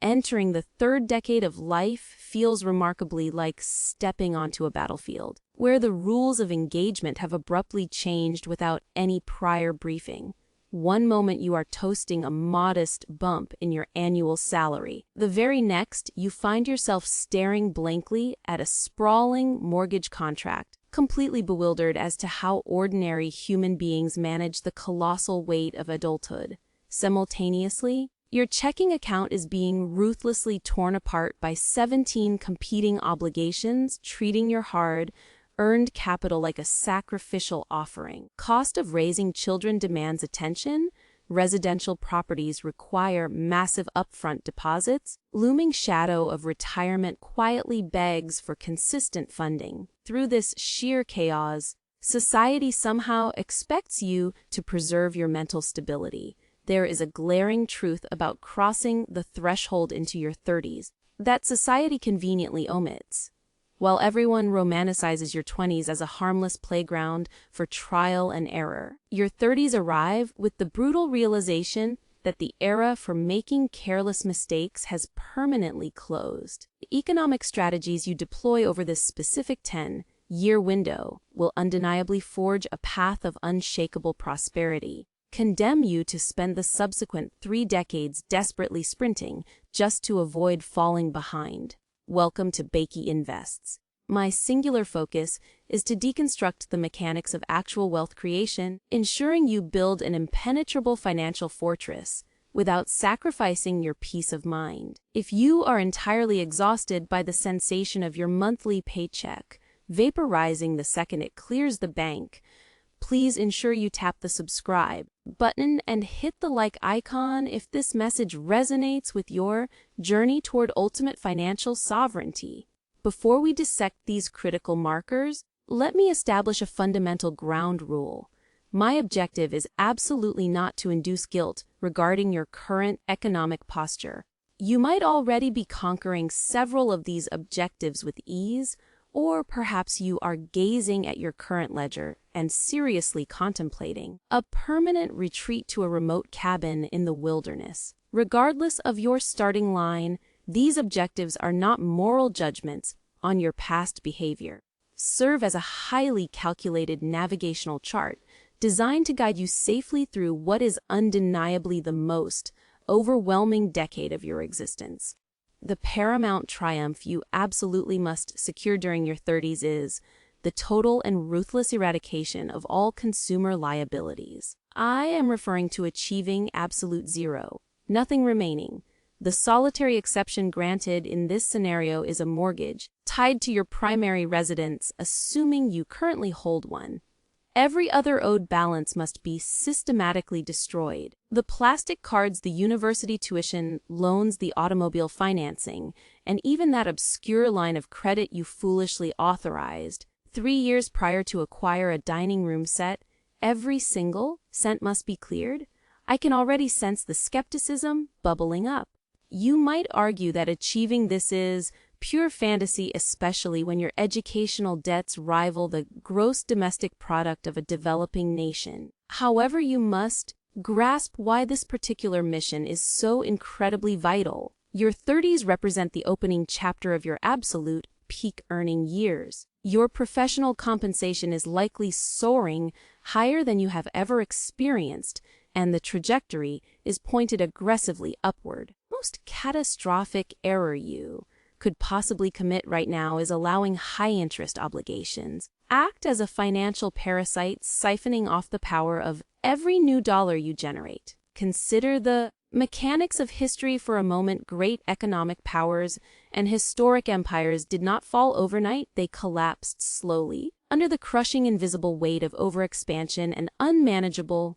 Entering the third decade of life feels remarkably like stepping onto a battlefield, where the rules of engagement have abruptly changed without any prior briefing. One moment you are toasting a modest bump in your annual salary. The very next, you find yourself staring blankly at a sprawling mortgage contract, completely bewildered as to how ordinary human beings manage the colossal weight of adulthood. Simultaneously, your checking account is being ruthlessly torn apart by 17 competing obligations, treating your hard-earned capital like a sacrificial offering. Cost of raising children demands attention. Residential properties require massive upfront deposits. Looming shadow of retirement quietly begs for consistent funding. Through this sheer chaos, society somehow expects you to preserve your mental stability. There is a glaring truth about crossing the threshold into your 30s that society conveniently omits. While everyone romanticizes your 20s as a harmless playground for trial and error, your 30s arrive with the brutal realization that the era for making careless mistakes has permanently closed. The economic strategies you deploy over this specific 10-year window will undeniably forge a path of unshakable prosperity. Condemn you to spend the subsequent 3 decades desperately sprinting just to avoid falling behind. Welcome to Bakey Invests. My singular focus is to deconstruct the mechanics of actual wealth creation, ensuring you build an impenetrable financial fortress without sacrificing your peace of mind. If you are entirely exhausted by the sensation of your monthly paycheck vaporizing the second it clears the bank, please ensure you tap the subscribe button and hit the like icon if this message resonates with your journey toward ultimate financial sovereignty. Before we dissect these critical markers, let me establish a fundamental ground rule. My objective is absolutely not to induce guilt regarding your current economic posture. You might already be conquering several of these objectives with ease, or perhaps you are gazing at your current ledger and seriously contemplating a permanent retreat to a remote cabin in the wilderness. Regardless of your starting line, these objectives are not moral judgments on your past behavior. Serve as a highly calculated navigational chart designed to guide you safely through what is undeniably the most overwhelming decade of your existence. The paramount triumph you absolutely must secure during your 30s is the total and ruthless eradication of all consumer liabilities. I am referring to achieving absolute zero, nothing remaining. The solitary exception granted in this scenario is a mortgage tied to your primary residence, assuming you currently hold one. Every other owed balance must be systematically destroyed. The plastic cards, the university tuition, loans, the automobile financing, and even that obscure line of credit you foolishly authorized 3 years prior to acquire a dining room set, every single cent must be cleared. I can already sense the skepticism bubbling up. You might argue that achieving this is pure fantasy, especially when your educational debts rival the gross domestic product of a developing nation. However, you must grasp why this particular mission is so incredibly vital. Your 30s represent the opening chapter of your absolute peak earning years. Your professional compensation is likely soaring higher than you have ever experienced, and the trajectory is pointed aggressively upward. Most catastrophic error you could possibly commit right now is allowing high-interest obligations act as a financial parasite, siphoning off the power of every new dollar you generate. Consider the mechanics of history for a moment. Great economic powers and historic empires did not fall overnight. They collapsed slowly under the crushing invisible weight of overexpansion and unmanageable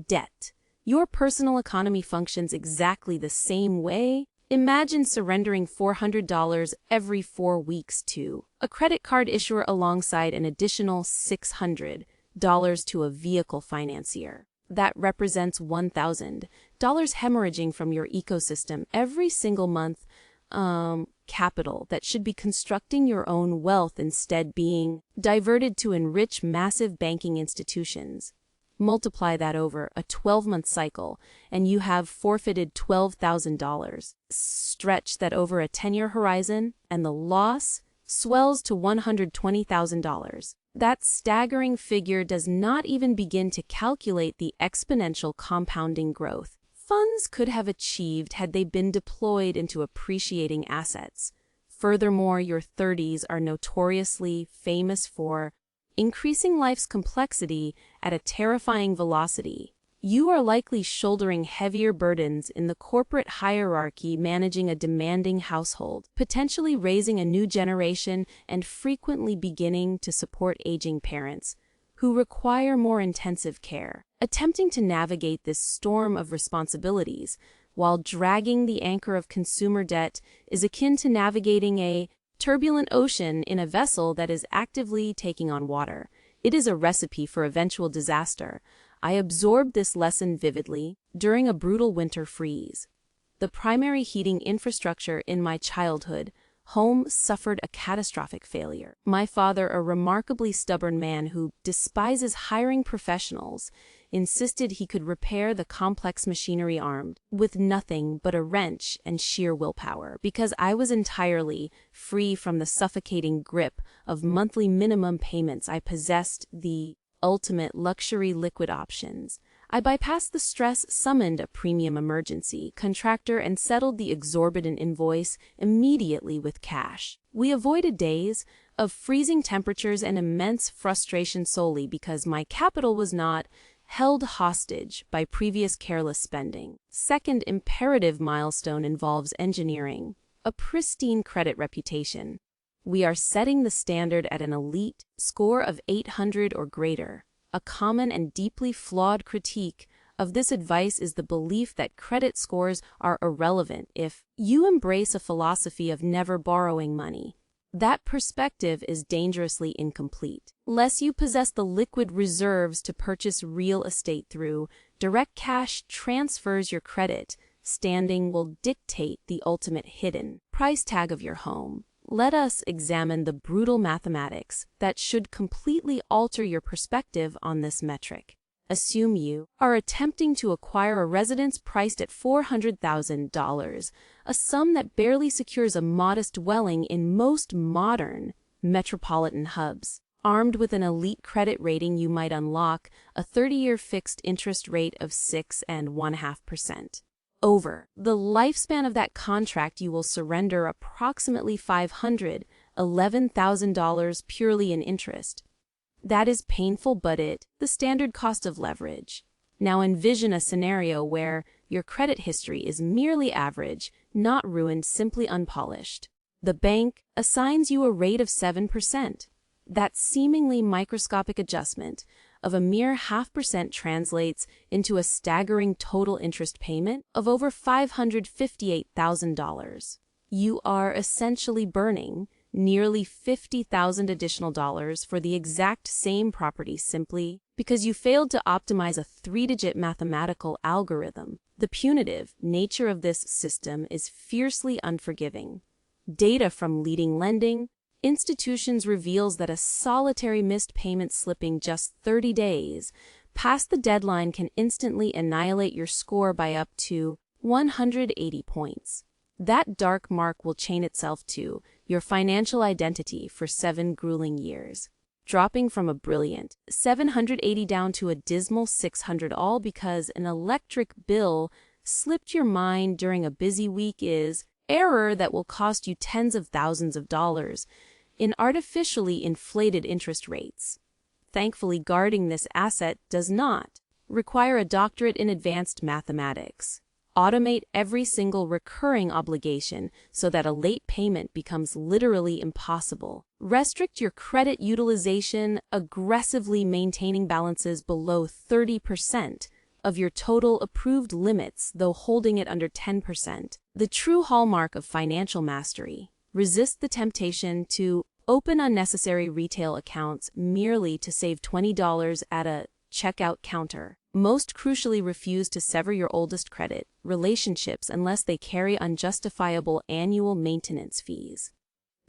debt. Your personal economy functions exactly the same way. Imagine surrendering $400 every 4 weeks to a credit card issuer alongside an additional $600 to a vehicle financier. That represents $1,000 hemorrhaging from your ecosystem every single month. Capital that should be constructing your own wealth instead being diverted to enrich massive banking institutions. Multiply that over a 12-month cycle, and you have forfeited $12,000. Stretch that over a 10-year horizon, and the loss swells to $120,000. That staggering figure does not even begin to calculate the exponential compounding growth funds could have achieved had they been deployed into appreciating assets. Furthermore, your 30s are notoriously famous for increasing life's complexity at a terrifying velocity. You are likely shouldering heavier burdens in the corporate hierarchy, managing a demanding household, potentially raising a new generation, and frequently beginning to support aging parents who require more intensive care. Attempting to navigate this storm of responsibilities while dragging the anchor of consumer debt is akin to navigating a turbulent ocean in a vessel that is actively taking on water. It is a recipe for eventual disaster. I absorbed this lesson vividly during a brutal winter freeze. The primary heating infrastructure in my childhood home suffered a catastrophic failure. My father, a remarkably stubborn man who despises hiring professionals, insisted he could repair the complex machinery armed with nothing but a wrench and sheer willpower. Because I was entirely free from the suffocating grip of monthly minimum payments, I possessed the ultimate luxury liquid options. I bypassed the stress, summoned a premium emergency contractor, and settled the exorbitant invoice immediately with cash. We avoided days of freezing temperatures and immense frustration solely because my capital was not held hostage by previous careless spending. Second imperative milestone involves engineering a pristine credit reputation. We are setting the standard at an elite score of 800 or greater. A common and deeply flawed critique of this advice is the belief that credit scores are irrelevant if you embrace a philosophy of never borrowing money. That perspective is dangerously incomplete. Unless you possess the liquid reserves to purchase real estate through direct cash transfers, your credit standing will dictate the ultimate hidden price tag of your home. Let us examine the brutal mathematics that should completely alter your perspective on this metric. Assume you are attempting to acquire a residence priced at $400,000, a sum that barely secures a modest dwelling in most modern metropolitan hubs. Armed with an elite credit rating, you might unlock a 30-year fixed interest rate of 6.5%. Over the lifespan of that contract, you will surrender approximately $511,000 purely in interest. That is painful, but the standard cost of leverage. Now envision a scenario where your credit history is merely average, not ruined, simply unpolished. The bank assigns you a rate of 7%. That seemingly microscopic adjustment of a mere 0.5% translates into a staggering total interest payment of over $558,000. You are essentially burning nearly $50,000 additional dollars for the exact same property simply because you failed to optimize a 3-digit mathematical algorithm. The punitive nature of this system is fiercely unforgiving. Data from leading lending institutions reveals that a solitary missed payment slipping just 30 days past the deadline can instantly annihilate your score by up to 180 points. That dark mark will chain itself to your financial identity for 7 grueling years, dropping from a brilliant 780 down to a dismal 600, all because an electric bill slipped your mind during a busy week is error that will cost you tens of thousands of dollars in artificially inflated interest rates. Thankfully, guarding this asset does not require a doctorate in advanced mathematics. Automate every single recurring obligation so that a late payment becomes literally impossible. Restrict your credit utilization, aggressively maintaining balances below 30% of your total approved limits, though holding it under 10%. The true hallmark of financial mastery. Resist the temptation to open unnecessary retail accounts merely to save $20 at a checkout counter. Most crucially, refuse to sever your oldest credit relationships unless they carry unjustifiable annual maintenance fees.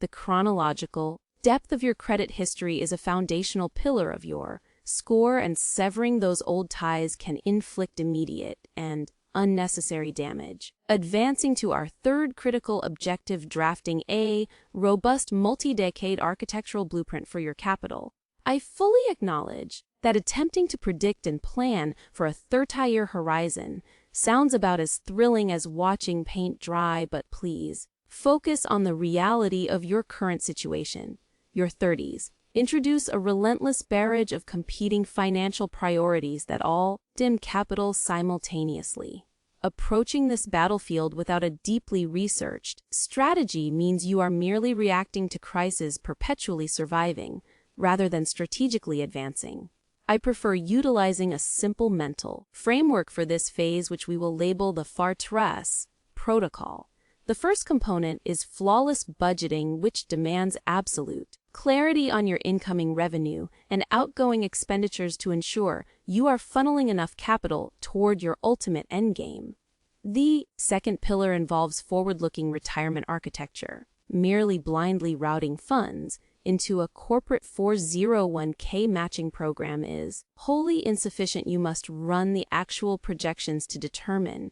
The chronological depth of your credit history is a foundational pillar of your score, and severing those old ties can inflict immediate and unnecessary damage. Advancing to our third critical objective, drafting a robust multi-decade architectural blueprint for your capital. I fully acknowledge that attempting to predict and plan for a 30-year horizon sounds about as thrilling as watching paint dry, but please, focus on the reality of your current situation, your 30s. Introduce a relentless barrage of competing financial priorities that all dim capital simultaneously. Approaching this battlefield without a deeply researched strategy means you are merely reacting to crises, perpetually surviving, rather than strategically advancing. I prefer utilizing a simple mental framework for this phase, which we will label the FAR-TRAS protocol. The first component is flawless budgeting, which demands absolute clarity on your incoming revenue and outgoing expenditures to ensure you are funneling enough capital toward your ultimate endgame. The second pillar involves forward-looking retirement architecture. Merely blindly routing funds into a corporate 401k matching program is wholly insufficient. You must run the actual projections to determine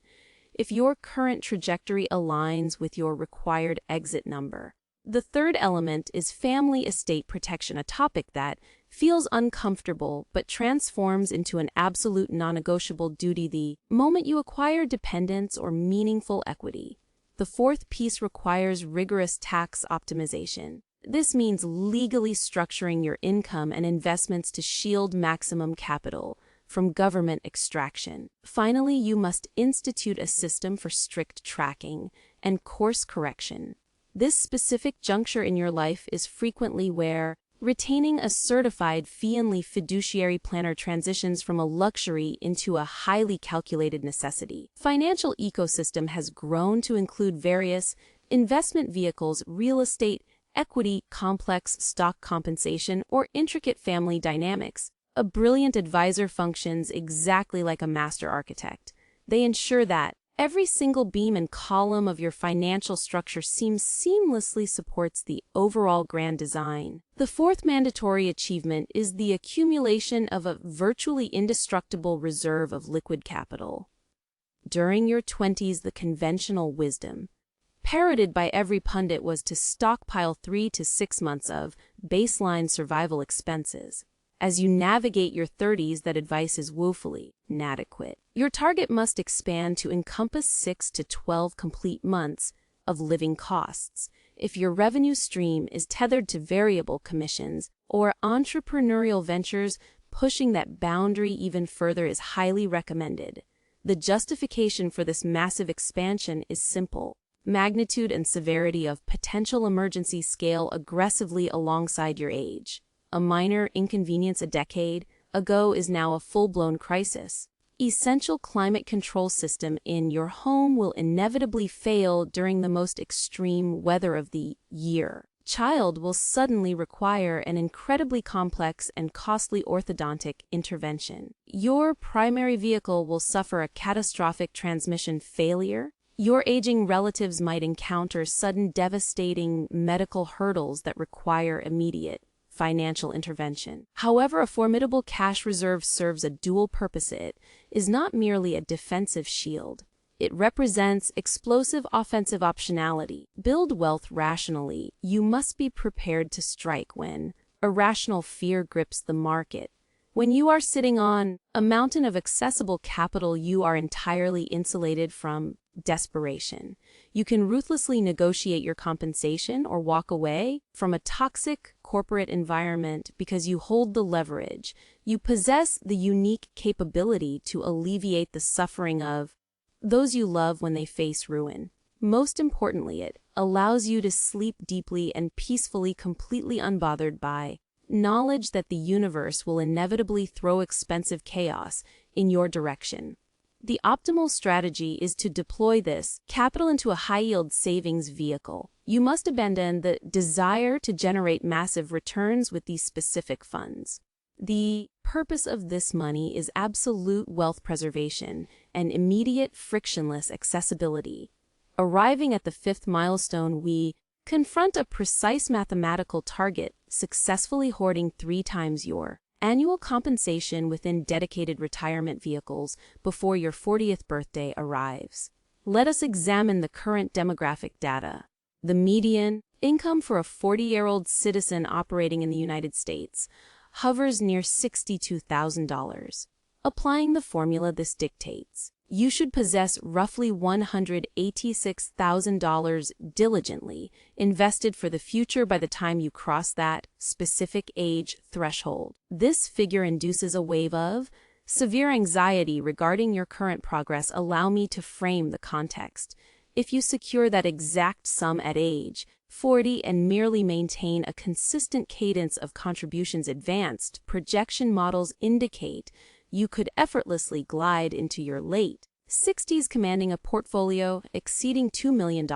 if your current trajectory aligns with your required exit number. The third element is family estate protection, a topic that feels uncomfortable but transforms into an absolute non-negotiable duty the moment you acquire dependents or meaningful equity. The fourth piece requires rigorous tax optimization. This means legally structuring your income and investments to shield maximum capital from government extraction. Finally, you must institute a system for strict tracking and course correction. This specific juncture in your life is frequently where retaining a certified fee-only fiduciary planner transitions from a luxury into a highly calculated necessity. Financial ecosystem has grown to include various investment vehicles, real estate, equity, complex stock compensation, or intricate family dynamics. A brilliant advisor functions exactly like a master architect. They ensure that every single beam and column of your financial structure seamlessly supports the overall grand design. The fourth mandatory achievement is the accumulation of a virtually indestructible reserve of liquid capital. During your 20s, the conventional wisdom, parroted by every pundit, was to stockpile 3 to 6 months of baseline survival expenses. As you navigate your 30s, that advice is woefully inadequate. Your target must expand to encompass 6 to 12 complete months of living costs. If your revenue stream is tethered to variable commissions or entrepreneurial ventures, pushing that boundary even further is highly recommended. The justification for this massive expansion is simple. Magnitude and severity of potential emergency scale aggressively alongside your age. A minor inconvenience a decade ago is now a full-blown crisis. Essential climate control system in your home will inevitably fail during the most extreme weather of the year. Child will suddenly require an incredibly complex and costly orthodontic intervention. Your primary vehicle will suffer a catastrophic transmission failure. Your aging relatives might encounter sudden devastating medical hurdles that require immediate financial intervention. However, a formidable cash reserve serves a dual purpose. It is not merely a defensive shield. It represents explosive offensive optionality. Build wealth rationally. You must be prepared to strike when irrational fear grips the market. When you are sitting on a mountain of accessible capital, you are entirely insulated from desperation. You can ruthlessly negotiate your compensation or walk away from a toxic corporate environment because you hold the leverage. You possess the unique capability to alleviate the suffering of those you love when they face ruin. Most importantly, it allows you to sleep deeply and peacefully, completely unbothered by knowledge that the universe will inevitably throw expensive chaos in your direction. The optimal strategy is to deploy this capital into a high-yield savings vehicle. You must abandon the desire to generate massive returns with these specific funds. The purpose of this money is absolute wealth preservation and immediate frictionless accessibility. Arriving at the fifth milestone, we confront a precise mathematical target, successfully hoarding 3 times your Annual compensation within dedicated retirement vehicles before your 40th birthday arrives. Let us examine the current demographic data. The median income for a 40-year-old citizen operating in the United States hovers near $62,000. Applying the formula this dictates, you should possess roughly $186,000 diligently invested for the future by the time you cross that specific age threshold. This figure induces a wave of severe anxiety regarding your current progress. Allow me to frame the context. If you secure that exact sum at age 40 and merely maintain a consistent cadence of contributions, advanced projection models indicate you could effortlessly glide into your late 60s commanding a portfolio exceeding $2 million.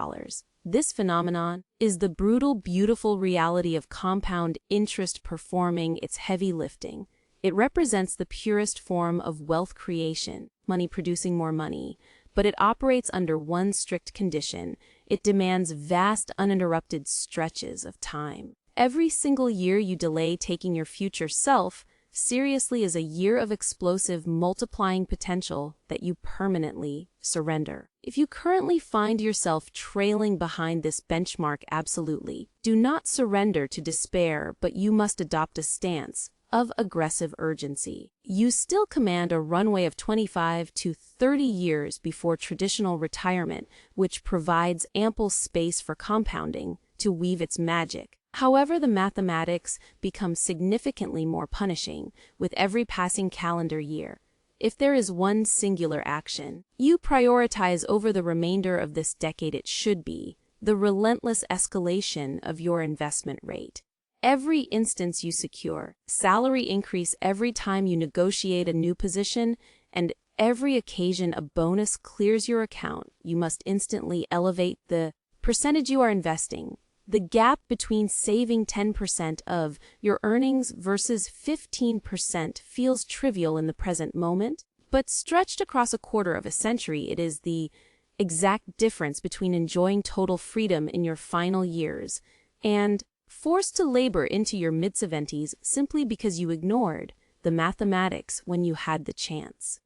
This phenomenon is the brutal, beautiful reality of compound interest performing its heavy lifting. It represents the purest form of wealth creation, money producing more money, but it operates under one strict condition. It demands vast, uninterrupted stretches of time. Every single year you delay taking your future self seriously is a year of explosive multiplying potential that you permanently surrender. If you currently find yourself trailing behind this benchmark, absolutely do not surrender to despair, but you must adopt a stance of aggressive urgency. You still command a runway of 25 to 30 years before traditional retirement, which provides ample space for compounding to weave its magic. However, the mathematics become significantly more punishing with every passing calendar year. If there is one singular action you prioritize over the remainder of this decade, it should be the relentless escalation of your investment rate. Every instance you secure, salary increase every time you negotiate a new position, and every occasion a bonus clears your account, you must instantly elevate the percentage you are investing. The gap between saving 10% of your earnings versus 15% feels trivial in the present moment, but stretched across a quarter of a century, it is the exact difference between enjoying total freedom in your final years and forced to labor into your mid-70s simply because you ignored the mathematics when you had the chance.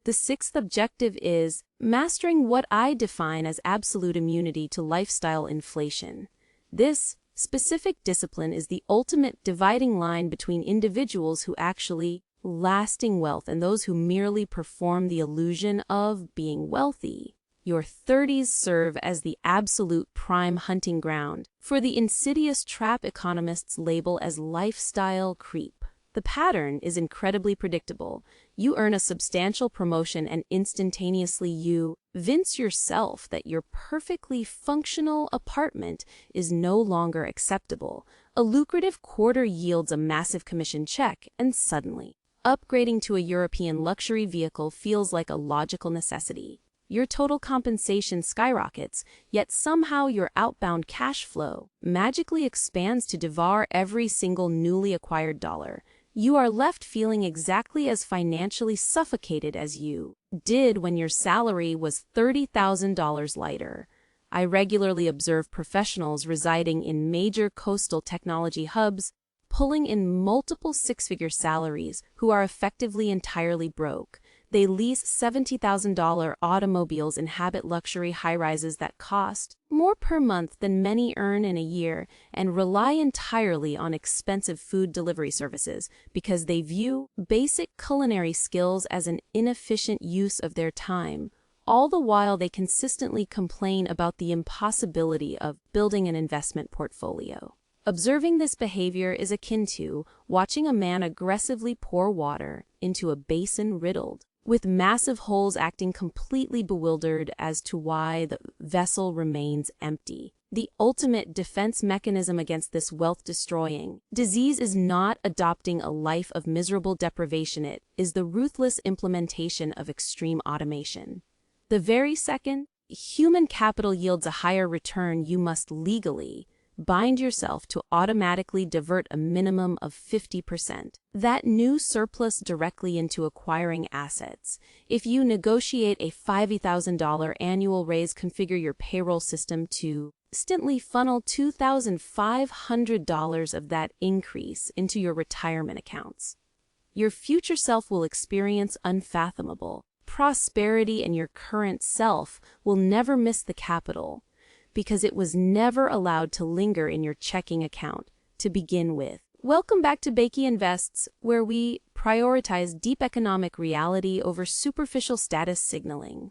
The sixth objective is mastering what I define as absolute immunity to lifestyle inflation. This specific discipline is the ultimate dividing line between individuals who actually lasting wealth and those who merely perform the illusion of being wealthy. Your 30s serve as the absolute prime hunting ground for the insidious trap economists label as lifestyle creep. The pattern is incredibly predictable. You earn a substantial promotion and instantaneously you convince yourself that your perfectly functional apartment is no longer acceptable. A lucrative quarter yields a massive commission check, and suddenly, upgrading to a European luxury vehicle feels like a logical necessity. Your total compensation skyrockets, yet somehow your outbound cash flow magically expands to devour every single newly acquired dollar. You are left feeling exactly as financially suffocated as you did when your salary was $30,000 lighter. I regularly observe professionals residing in major coastal technology hubs, pulling in multiple six-figure salaries who are effectively entirely broke. They lease $70,000 automobiles, inhabit luxury high-rises that cost more per month than many earn in a year, and rely entirely on expensive food delivery services because they view basic culinary skills as an inefficient use of their time. All the while, they consistently complain about the impossibility of building an investment portfolio. Observing this behavior is akin to watching a man aggressively pour water into a basin riddled with massive holes, acting completely bewildered as to why the vessel remains empty. The ultimate defense mechanism against this wealth-destroying disease is not adopting a life of miserable deprivation. It is the ruthless implementation of extreme automation. The very second human capital yields a higher return, you must legally bind yourself to automatically divert a minimum of 50%. That new surplus directly into acquiring assets. If you negotiate a $50,000 annual raise, configure your payroll system to instantly funnel $2,500 of that increase into your retirement accounts. Your future self will experience unfathomable prosperity, and your current self will never miss the capital because it was never allowed to linger in your checking account to begin with. Welcome back to Bakey Invests, where we prioritize deep economic reality over superficial status signaling.